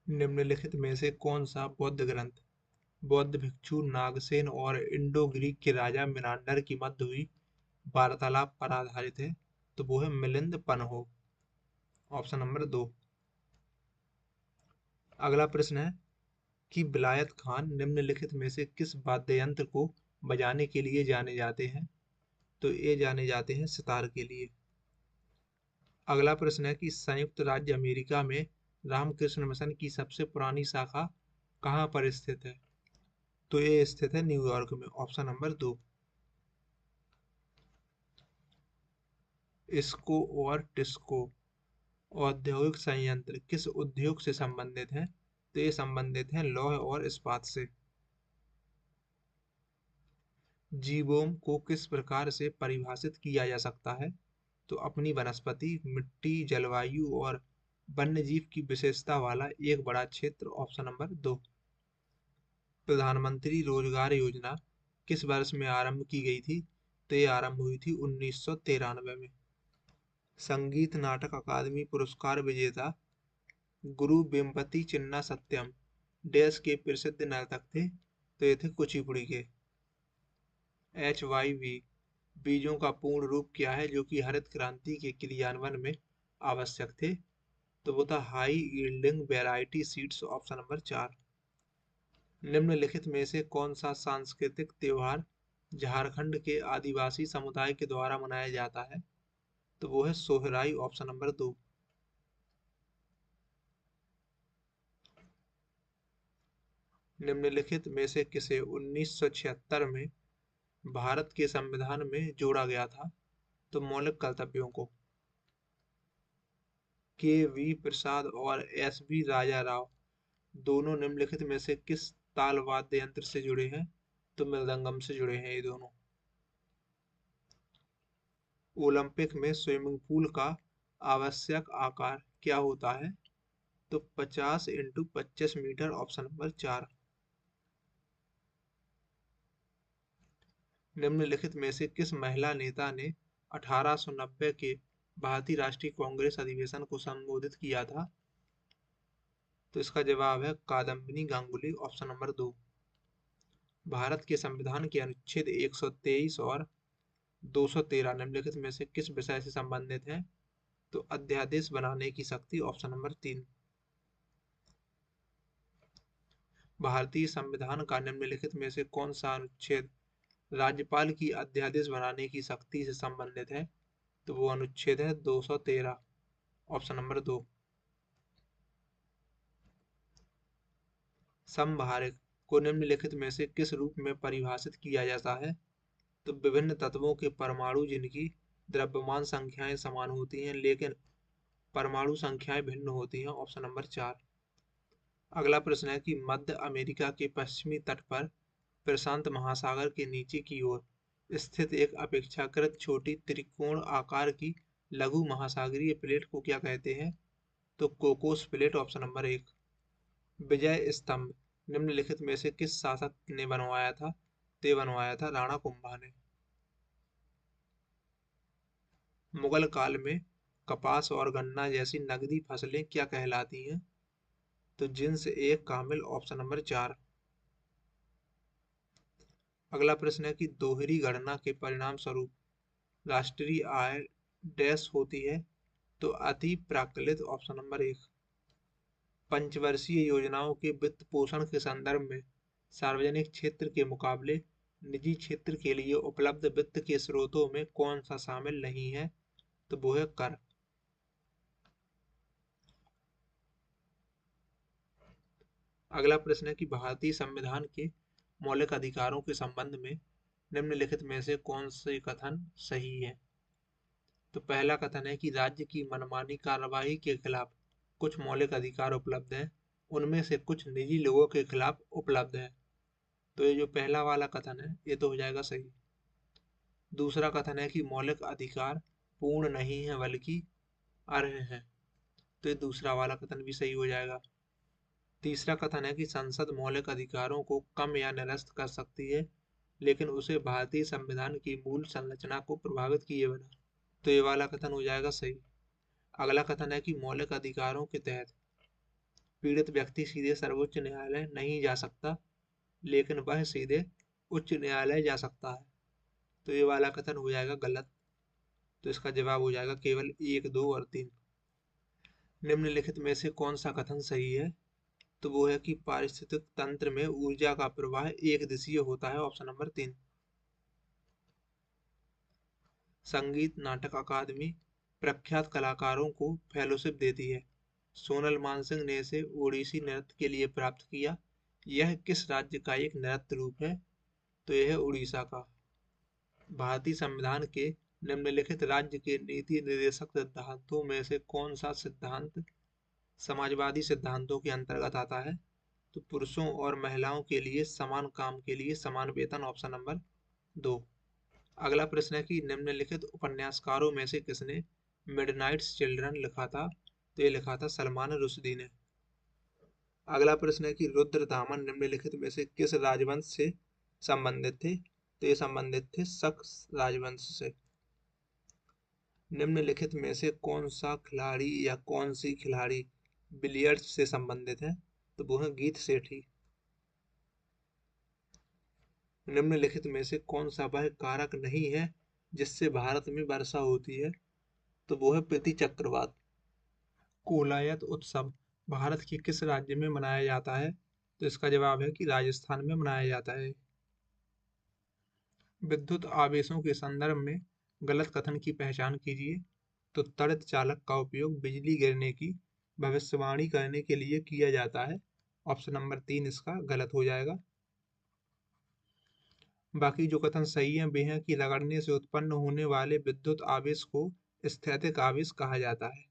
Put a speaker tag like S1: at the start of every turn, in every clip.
S1: निम्नलिखित में से कौन सा बौद्ध ग्रंथ बौद्ध भिक्षु नागसेन और इंडो ग्रीक के राजा मिनांडर की मध्य हुई वार्तालाप पर आधारित है? तो वो है मिलिंद पन्हो। Option number 2। अगला प्रश्न है कि विलायत खान निम्नलिखित में से किस वाद्य यंत्र को बजाने के लिए जाने जाते हैं? तो ये जाने जाते हैं सितार के लिए। अगला प्रश्न है कि संयुक्त राज्य अमेरिका में रामकृष्ण मिशन की सबसे पुरानी शाखा कहाँ पर स्थित है? तो ये स्थित है न्यूयॉर्क में। Option number 2। इसको और टिस्को औद्योगिक संयंत्र किस उद्योग से संबंधित हैं? तो ये संबंधित हैं लौह और इस्पात से। जीवोम को किस प्रकार से परिभाषित किया जा सकता है? तो अपनी वनस्पति, मिट्टी, जलवायु और वन्यजीव की विशेषता वाला एक बड़ा क्षेत्र। Option number 2। प्रधानमंत्री रोजगार योजना किस वर्ष में आरंभ की गई थी? तो ये आरंभ हुई थी 1993 में। संगीत नाटक अकादमी पुरस्कार विजेता गुरु वेम्पति चिन्ना सत्यम डैश के प्रसिद्ध नर्तक थे? तो ये थे कुचिपुड़ी के। HYV बीजों का पूर्ण रूप क्या है जो कि हरित क्रांति के क्रियान्वयन में आवश्यक थे? तो वो था high yielding variety seeds. Option number 4। निम्नलिखित में से कौन सा सांस्कृतिक त्योहार झारखंड के आदिवासी समुदाय के द्वारा मनाया जाता है? तो वो है सोहराई। Option number 2। निम्नलिखित में से किसे 1976 में भारत के संविधान में जोड़ा गया था? तो मौलिक कर्तव्यों को। KV प्रसाद और SV राजा राव दोनों निम्नलिखित में से किस ताल वाद्य यंत्र से जुड़े हैं? तो मृदंगम से जुड़े हैं ये दोनों। ओलंपिक में स्विमिंग पूल का आवश्यक आकार क्या होता है? तो 50 × 25 मीटर। Option number 4। निम्नलिखित में से किस महिला नेता ने 1890 के भारतीय राष्ट्रीय कांग्रेस अधिवेशन को संबोधित किया था? तो इसका जवाब है कादम्बिनी गांगुली। Option number 2। भारत के संविधान के अनुच्छेद 123 और 213 निम्नलिखित में से किस विषय से संबंधित हैं? तो अध्यादेश बनाने की शक्ति। Option number 3। भारतीय संविधान का निम्नलिखित में से कौन सा अनुच्छेद राज्यपाल की अध्यादेश बनाने की शक्ति से संबंधित है? तो वो अनुच्छेद है 213। Option number 2। समभारित को निम्नलिखित में से किस रूप में परिभाषित किया जाता है? तो विभिन्न तत्वों के परमाणु जिनकी द्रव्यमान संख्याएं समान होती हैं लेकिन परमाणु संख्याएं भिन्न होती हैं। Option number 4। अगला प्रश्न है कि मध्य अमेरिका के पश्चिमी तट पर प्रशांत महासागर के नीचे की ओर स्थित एक अपेक्षाकृत छोटी त्रिकोण आकार की लघु महासागरीय प्लेट को क्या कहते हैं? तो कोकोस प्लेट। Option number 1। विजय स्तंभ निम्नलिखित में से किस शासक ने बनवाया था? ते बनवाया था राणा कुंभा ने। मुगल काल में कपास और गन्ना जैसी नकदी फसलें क्या कहलाती हैं? तो जिन्स एक कामिल। Option number 4। अगला प्रश्न है कि दोहरी गणना के परिणाम स्वरूप राष्ट्रीय आय डैश होती है? तो अति प्राकलित। Option number 1। पंचवर्षीय योजनाओं के वित्त पोषण के संदर्भ में सार्वजनिक क्षेत्र के मुकाबले निजी क्षेत्र के लिए उपलब्ध वित्त के स्रोतों में कौन सा शामिल नहीं है? तो वो है कर। अगला प्रश्न है कि भारतीय संविधान के मौलिक अधिकारों के संबंध में निम्नलिखित में से कौन से कथन सही है? तो पहला कथन है कि राज्य की मनमानी कार्यवाही के खिलाफ कुछ मौलिक अधिकार उपलब्ध हैं, उनमें से कुछ निजी लोगों के खिलाफ उपलब्ध है। तो ये जो पहला वाला कथन है ये तो हो जाएगा सही। दूसरा कथन है कि मौलिक अधिकार पूर्ण नहीं है बल्कि अर्ह है। तो ये दूसरा वाला कथन भी सही हो जाएगा। तीसरा कथन है कि संसद मौलिक अधिकारों को कम या निरस्त कर सकती है लेकिन उसे भारतीय संविधान की मूल संरचना को प्रभावित किए बिना। तो ये वाला कथन हो जाएगा सही। अगला कथन है कि मौलिक अधिकारों के तहत पीड़ित व्यक्ति सीधे सर्वोच्च न्यायालय नहीं जा सकता, लेकिन वह सीधे उच्च न्यायालय जा सकता है। तो ये वाला कथन हो जाएगा गलत। तो इसका जवाब हो जाएगा केवल 1, 2 और 3। निम्नलिखित में से कौन सा कथन सही है? तो वो है कि पारिस्थितिक तंत्र में ऊर्जा का प्रवाह एक दिशीय होता है, ऑप्शन नंबर 3। संगीत नाटक अकादमी प्रख्यात कलाकारों को फेलोशिप देती है। सोनल मानसिंह ने इसे ओडिसी नृत्य के लिए प्राप्त किया। यह किस राज्य का एक नृत्य रूप है? तो यह है उड़ीसा का। भारतीय संविधान के निम्नलिखित राज्य के नीति निर्देशक सिद्धांतों में से कौन सा सिद्धांत समाजवादी सिद्धांतों के अंतर्गत आता है? तो पुरुषों और महिलाओं के लिए समान काम के लिए समान वेतन, ऑप्शन नंबर 2। अगला प्रश्न है कि निम्नलिखित उपन्यासकारों में से किसने मिडनाइट्स चिल्ड्रन लिखा था? तो ये लिखा था सलमान रुश्दी ने। अगला प्रश्न है कि रुद्रदामन निम्नलिखित में से किस राजवंश से संबंधित थे? तो ये संबंधित थे शक राजवंश से। निम्नलिखित में से कौन सा खिलाड़ी या कौन सी खिलाड़ी बिलियर्ड्स से संबंधित है? तो वो है गीत सेठी। निम्नलिखित में से कौन सा वह कारक नहीं है जिससे भारत में वर्षा होती है? तो वो है प्रीति चक्रवात। कोलायत उत्सव भारत के किस राज्य में मनाया जाता है? तो इसका जवाब है कि राजस्थान में मनाया जाता है। विद्युत आवेशों के संदर्भ में गलत कथन की पहचान कीजिए। तो त्वरित चालक का उपयोग बिजली गिरने की भविष्यवाणी करने के लिए किया जाता है। ऑप्शन नंबर 3 इसका गलत हो जाएगा। बाकी जो कथन सही है वे हैं कि रगड़ने से उत्पन्न होने वाले विद्युत आवेश को स्थैतिक आवेश कहा जाता है।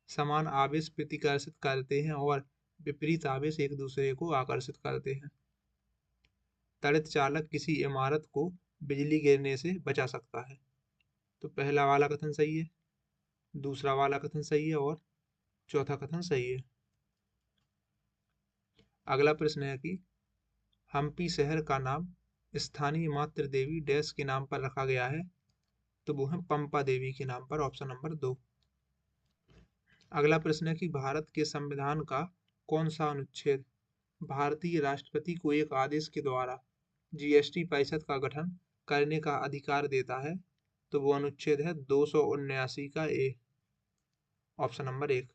S1: समान आवेश प्रतिकर्षित करते हैं और विपरीत आवेश एक दूसरे को आकर्षित करते हैं। त्वरित चालक किसी इमारत को बिजली गिरने से बचा सकता है। तो पहला वाला कथन सही है, दूसरा वाला कथन सही है और चौथा कथन सही है। अगला प्रश्न है कि हम्पी शहर का नाम स्थानीय मातृ देवी डैश के नाम पर रखा गया है। तो वो है पंपा देवी के नाम पर, ऑप्शन नंबर 2। अगला प्रश्न है कि भारत के संविधान का कौन सा अनुच्छेद भारतीय राष्ट्रपति को एक आदेश के द्वारा जीएसटी परिषद का गठन करने का अधिकार देता है? तो वो अनुच्छेद है 279 का ए, ऑप्शन नंबर 1।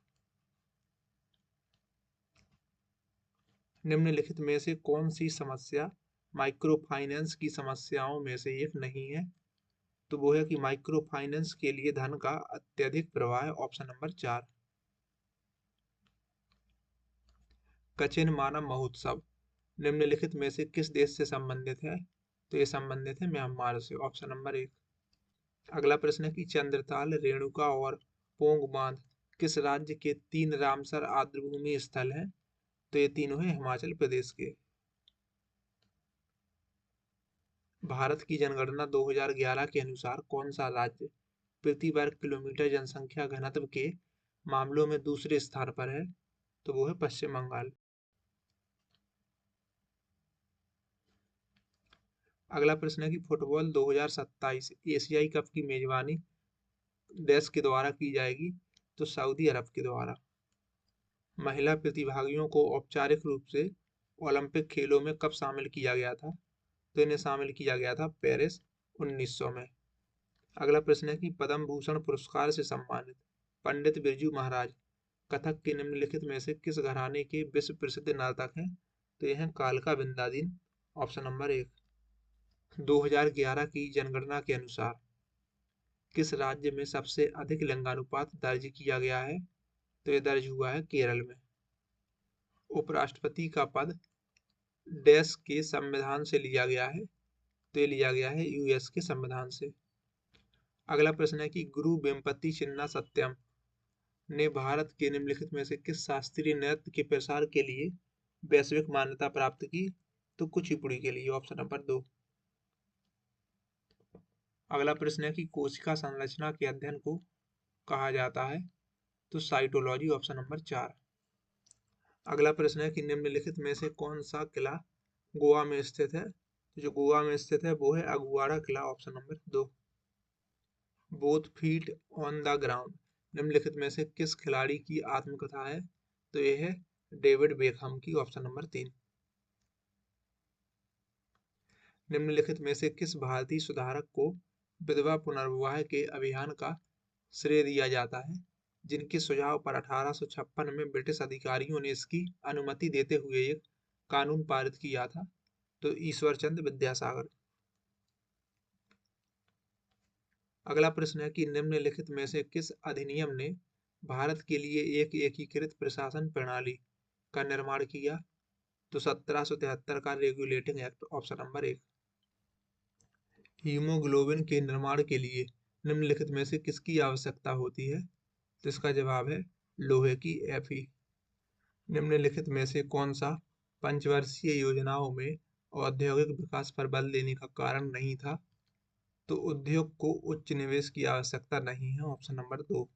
S1: निम्नलिखित में से कौन सी समस्या माइक्रो फाइनेंस की समस्याओं में से एक नहीं है? तो वो है कि माइक्रो फाइनेंस के लिए धन का अत्यधिक प्रवाह, ऑप्शन नंबर 4। कचिन मानव महोत्सव निम्नलिखित में से किस देश से संबंधित है? तो ये संबंधित है म्यांमार से, ऑप्शन नंबर 1। अगला प्रश्न है कि चंद्रताल, रेणुका और पोंग बांध किस राज्य के 3 रामसर आर्द्रभूमि स्थल हैं? तो ये तीनों हैं हिमाचल प्रदेश के। भारत की जनगणना 2011 के अनुसार कौन सा राज्य प्रति वर्ग किलोमीटर जनसंख्या घनत्व के मामलों में दूसरे स्थान पर है? तो वो है पश्चिम बंगाल। अगला प्रश्न है कि फुटबॉल 2027 एशियाई कप की मेजबानी देश के द्वारा की जाएगी? तो सऊदी अरब के द्वारा। महिला प्रतिभागियों को औपचारिक रूप से ओलंपिक खेलों में कब शामिल किया गया था? तो इन्हें शामिल किया गया था पेरिस 1900 में। अगला प्रश्न है कि पद्म भूषण पुरस्कार से सम्मानित पंडित बिरजू महाराज कथक के निम्नलिखित में से किस घराने के विश्व प्रसिद्ध नर्तक हैं? तो यह है कालका बिंदादीन, ऑप्शन नंबर 1। 2011 की जनगणना के अनुसार किस राज्य में सबसे अधिक लिंगानुपात दर्ज किया गया है? तो यह दर्ज हुआ है केरल में। उपराष्ट्रपति का पद देश के संविधान से लिया गया है? तो ये लिया गया है यूएस के संविधान से। अगला प्रश्न है कि गुरु वेम्पति चिन्ना सत्यम ने भारत के निम्नलिखित में से किस शास्त्रीय नृत्य के प्रसार के लिए वैश्विक मान्यता प्राप्त की? तो कुचिपुड़ी के लिए, ऑप्शन नंबर 2। अगला प्रश्न है कि कोशिका संरचना के अध्ययन को कहा जाता है? तो साइटोलॉजी, ऑप्शन नंबर 4। अगला प्रश्न है कि निम्नलिखित में से कौन सा किला गोवा में स्थित है? तो जो गोवा में स्थित है वो है अगुआड़ा किला, option number 2। Both feet on the ground निम्नलिखित में से किस खिलाड़ी की आत्मकथा है? तो ये है डेविड बेकहम की, ऑप्शन नंबर 3। निम्नलिखित में से किस भारतीय सुधारक को विधवा पुनर्विवाह के अभियान का श्रेय दिया जाता है, जिनके सुझाव पर 1856 में ब्रिटिश अधिकारियों ने इसकी अनुमति देते हुए एक कानून पारित किया था? तो ईश्वरचंद विद्यासागर। अगला प्रश्न है कि निम्नलिखित में से किस अधिनियम ने भारत के लिए एक एकीकृत प्रशासन प्रणाली का निर्माण किया? तो 1773 का regulating act, option number 1। Haemoglobin के निर्माण के लिए निम्नलिखित में से किसकी आवश्यकता होती है? तो इसका जवाब है लोहे की Fe। निम्नलिखित में से कौन सा पंचवर्षीय योजनाओं में औद्योगिक विकास पर बल देने का कारण नहीं था? तो उद्योग को उच्च निवेश की आवश्यकता नहीं है, ऑप्शन नंबर 2।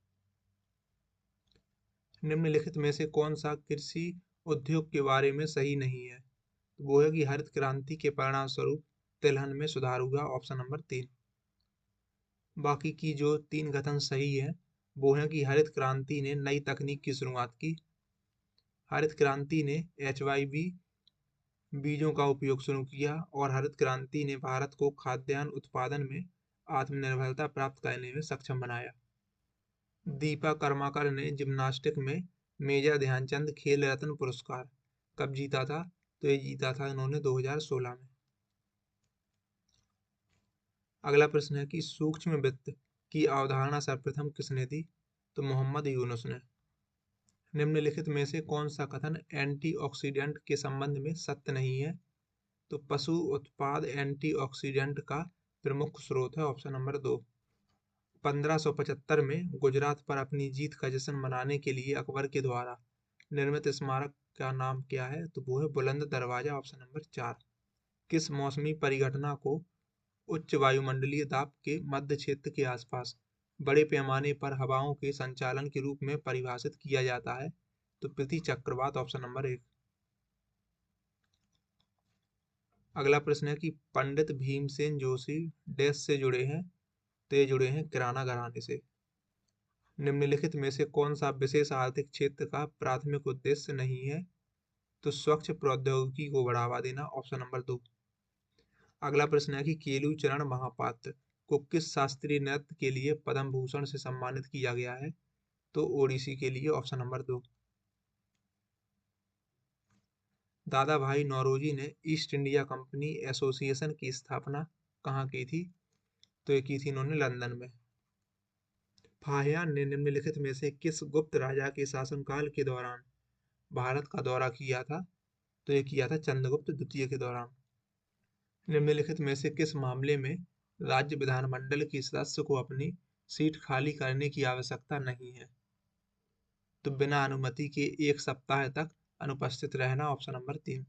S1: निम्नलिखित में से कौन सा कृषि उद्योग के बारे में सही नहीं है? तो वो है कि हरित क्रांति के परिणाम स्वरूप तिलहन में सुधार हुआ, ऑप्शन नंबर 3। बाकी की जो 3 कथन सही है वो है कि हरित क्रांति ने नई तकनीक की शुरुआत की, हरित क्रांति ने HYV बीजों का उपयोग शुरू किया, और हरित क्रांति ने भारत को खाद्यान्न उत्पादन में आत्मनिर्भरता प्राप्त करने में सक्षम बनाया। दीपा कर्माकर ने जिम्नास्टिक में मेजर ध्यानचंद खेल रत्न पुरस्कार कब जीता था? तो ये जीता था इन्होंने 2016 में। अगला प्रश्न है कि सूक्ष्म वित्त की अवधारणा सर्वप्रथम किसने दी? तो मोहम्मद यूनुस ने। निम्नलिखित में से कौन सा कथन एंटीऑक्सीडेंट के संबंध में सत्य नहीं है? तो पशु उत्पाद एंटीऑक्सीडेंट का प्रमुख स्रोत है, ऑप्शन नंबर 2। 1575 में गुजरात पर अपनी जीत का जश्न मनाने के लिए अकबर के द्वारा निर्मित स्मारक का नाम क्या है? तो वो है बुलंद दरवाजा, ऑप्शन नंबर 4। किस मौसमी परिघटना को उच्च वायुमंडलीय दाब के मध्य क्षेत्र के आसपास बड़े पैमाने पर हवाओं के संचालन के रूप में परिभाषित किया जाता है? तो पृथ्वी चक्रवात, ऑप्शन नंबर 1। अगला प्रश्न है कि पंडित भीमसेन जोशी डैश से जुड़े हैं? तो ये जुड़े हैं किराना घराने से। निम्नलिखित में से कौन सा विशेष आर्थिक क्षेत्र का प्राथमिक उद्देश्य नहीं है? तो स्वच्छ प्रौद्योगिकी को बढ़ावा देना, ऑप्शन नंबर 2। अगला प्रश्न है कि केलू चरण महापात्र को किस शास्त्रीय नृत्य के लिए पद्म भूषण से सम्मानित किया गया है? तो ओडिसी के लिए, ऑप्शन नंबर 2। दादा भाई नौरोजी ने ईस्ट इंडिया कंपनी एसोसिएशन की स्थापना कहाँ की थी? तो ये की थी इन्होंने लंदन में। फाहियान ने निम्नलिखित में से किस गुप्त राजा के शासनकाल के दौरान भारत का दौरा किया था? तो ये किया था चंद्रगुप्त द्वितीय के दौरान। निम्नलिखित में से किस मामले में राज्य विधानमंडल के सदस्य को अपनी सीट खाली करने की आवश्यकता नहीं है? तो बिना अनुमति के 1 सप्ताह तक अनुपस्थित रहना, ऑप्शन नंबर 3।